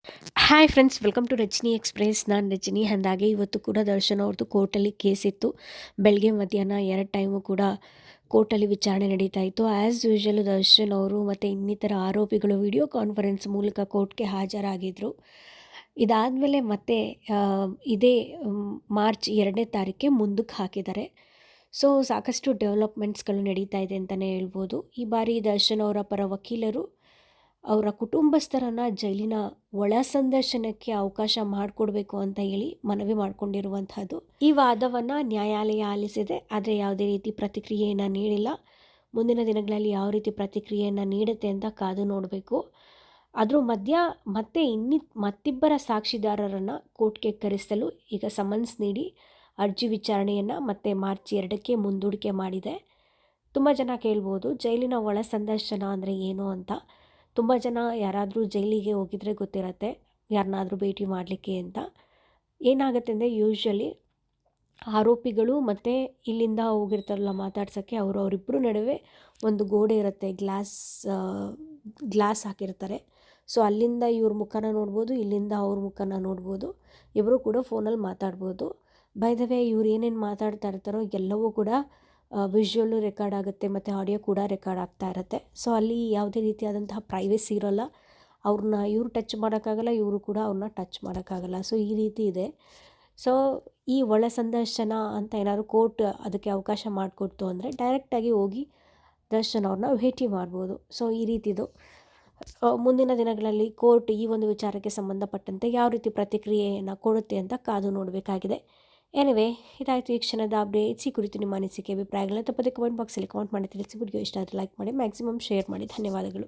Hi friends, welcome to Rajani express. ನಾನು ರಜನಿ. ಅಂದಾಗೆ ಇವತ್ತು ಕೂಡ ದರ್ಶನ್ ಅವ್ರದ್ದು ಕೋರ್ಟಲ್ಲಿ ಕೇಸ್ ಇತ್ತು. ಬೆಳಗ್ಗೆ ಮಧ್ಯಾಹ್ನ 2 ಟೈಮು ಕೂಡ ಕೋರ್ಟಲ್ಲಿ ವಿಚಾರಣೆ ನಡೀತಾ ಇತ್ತು. ಆ್ಯಸ್ ಯೂಶುವಲ್ ದರ್ಶನ್ ಅವರು ಮತ್ತು ಇನ್ನಿತರ ಆರೋಪಿಗಳು ವಿಡಿಯೋ ಕಾನ್ಫರೆನ್ಸ್ ಮೂಲಕ ಕೋರ್ಟ್‌ಗೆ ಹಾಜರಾಗಿದ್ದರು. ಇದಾದಮೇಲೆ ಮತ್ತೆ ಇದೇ ಮಾರ್ಚ್ 2ನೇ ತಾರೀಕಿಗೆ ಮುಂದಕ್ಕೆ ಹಾಕಿದ್ದಾರೆ. ಸೊ ಸಾಕಷ್ಟು ಡೆವಲಪ್‌ಮೆಂಟ್ಸ್ಗಳು ನಡೀತಾ ಇದೆ ಅಂತಲೇ ಹೇಳ್ಬೋದು. ಈ ಬಾರಿ ದರ್ಶನ್ ಅವರ ಪರ ವಕೀಲರು ಅವರ ಕುಟುಂಬಸ್ಥರನ್ನು ಜೈಲಿನ ಒಳ ಸಂದರ್ಶನಕ್ಕೆ ಅವಕಾಶ ಮಾಡಿಕೊಡ್ಬೇಕು ಅಂತ ಹೇಳಿ ಮನವಿ ಮಾಡಿಕೊಂಡಿರುವಂಥದ್ದು. ಈ ವಾದವನ್ನು ನ್ಯಾಯಾಲಯ ಆಲಿಸಿದೆ, ಆದರೆ ಯಾವುದೇ ರೀತಿ ಪ್ರತಿಕ್ರಿಯೆಯನ್ನು ನೀಡಿಲ್ಲ. ಮುಂದಿನ ದಿನಗಳಲ್ಲಿ ಯಾವ ರೀತಿ ಪ್ರತಿಕ್ರಿಯೆಯನ್ನು ನೀಡುತ್ತೆ ಅಂತ ಕಾದು ನೋಡಬೇಕು. ಅದರ ಮಧ್ಯ ಮತ್ತಿಬ್ಬರ ಸಾಕ್ಷಿದಾರರನ್ನು ಕೋರ್ಟ್ಗೆ ಕರೆಸಲು ಈಗ ಸಮನ್ಸ್ ನೀಡಿ ಅರ್ಜಿ ವಿಚಾರಣೆಯನ್ನು ಮತ್ತೆ ಮಾರ್ಚ್ 2ಕ್ಕೆ ಮುಂದೂಡಿಕೆ ಮಾಡಿದೆ. ತುಂಬ ಜನ ಕೇಳ್ಬೋದು, ಜೈಲಿನ ಒಳ ಸಂದರ್ಶನ ಅಂದರೆ ಏನು ಅಂತ. ತುಂಬ ಜನ ಯಾರಾದರೂ ಜೈಲಿಗೆ ಹೋಗಿದ್ರೆ ಗೊತ್ತಿರತ್ತೆ, ಯಾರನ್ನಾದರೂ ಭೇಟಿ ಮಾಡಲಿಕ್ಕೆ ಅಂತ. ಏನಾಗುತ್ತೆ ಅಂದರೆ ಯೂಶ್ವಲಿ ಆರೋಪಿಗಳು ಮತ್ತು ಇಲ್ಲಿಂದ ಹೋಗಿರ್ತಾರಲ್ಲ ಮಾತಾಡ್ಸೋಕ್ಕೆ, ಅವರಿಬ್ಬರು ನಡುವೆ ಒಂದು ಗೋಡೆ ಇರುತ್ತೆ, ಗ್ಲಾಸ್ ಹಾಕಿರ್ತಾರೆ. ಸೊ ಅಲ್ಲಿಂದ ಇವ್ರ ಮುಖನ ನೋಡ್ಬೋದು, ಇಲ್ಲಿಂದ ಅವ್ರ ಮುಖನ ನೋಡ್ಬೋದು. ಇಬ್ಬರು ಕೂಡ ಫೋನಲ್ಲಿ ಮಾತಾಡ್ಬೋದು. ಬೈ ದ ವೇ ಇವ್ರು ಏನೇನು ಮಾತಾಡ್ತಾ ಇರ್ತಾರೋ ಎಲ್ಲವೂ ಕೂಡ ವಿಷುವಲ್ಲು ರೆಕಾರ್ಡ್ ಆಗುತ್ತೆ ಮತ್ತು ಆಡಿಯೋ ಕೂಡ ರೆಕಾರ್ಡ್ ಆಗ್ತಾ ಇರುತ್ತೆ. ಸೊ ಅಲ್ಲಿ ಯಾವುದೇ ರೀತಿಯಾದಂತಹ ಪ್ರೈವೇಸಿ ಇರೋಲ್ಲ. ಅವ್ರನ್ನ ಇವರು ಟಚ್ ಮಾಡೋಕ್ಕಾಗಲ್ಲ, ಇವರು ಕೂಡ ಅವ್ರನ್ನ ಟಚ್ ಮಾಡೋಕ್ಕಾಗಲ್ಲ. ಸೊ ಈ ರೀತಿ ಇದೆ. ಸೊ ಈ ಒಳ ಸಂದರ್ಶನ ಅಂತ ಏನಾದ್ರು ಕೋರ್ಟ್ ಅದಕ್ಕೆ ಅವಕಾಶ ಮಾಡಿಕೊಡ್ತು ಅಂದರೆ ಡೈರೆಕ್ಟಾಗಿ ಹೋಗಿ ದರ್ಶನ್ ಅವ್ರನ್ನ ಭೇಟಿ ಮಾಡ್ಬೋದು. ಸೊ ಈ ರೀತಿದು ಮುಂದಿನ ದಿನಗಳಲ್ಲಿ ಕೋರ್ಟ್ ಈ ಒಂದು ವಿಚಾರಕ್ಕೆ ಸಂಬಂಧಪಟ್ಟಂತೆ ಯಾವ ರೀತಿ ಪ್ರತಿಕ್ರಿಯೆಯನ್ನು ಕೊಡುತ್ತೆ ಅಂತ ಕಾದು ನೋಡಬೇಕಾಗಿದೆ. ಎನಿವೆ, ಇದಾಯಿತು ಈ ಕ್ಷಣದ ಅಪ್ಡೇಟ್ಸ್. ಈ ಕುರಿತು ನಿಮ್ಮ ಅನಿಸಿಕೆ ಅಭಿಪ್ರಾಯಗಳನ್ನ ತಪ್ಪದೆ ಕಮೆಂಟ್ ಬಾಕ್ಸಲ್ಲಿ ಕಮೆಂಟ್ ಮಾಡಿ ತಿಳಿಸಿ. ವಿಡಿಯೋ ಇಷ್ಟ ಆದರೆ ಲೈಕ್ ಮಾಡಿ, ಮ್ಯಾಕ್ಸಿಮಮ್ ಶೇರ್ ಮಾಡಿ. ಧನ್ಯವಾದಗಳು.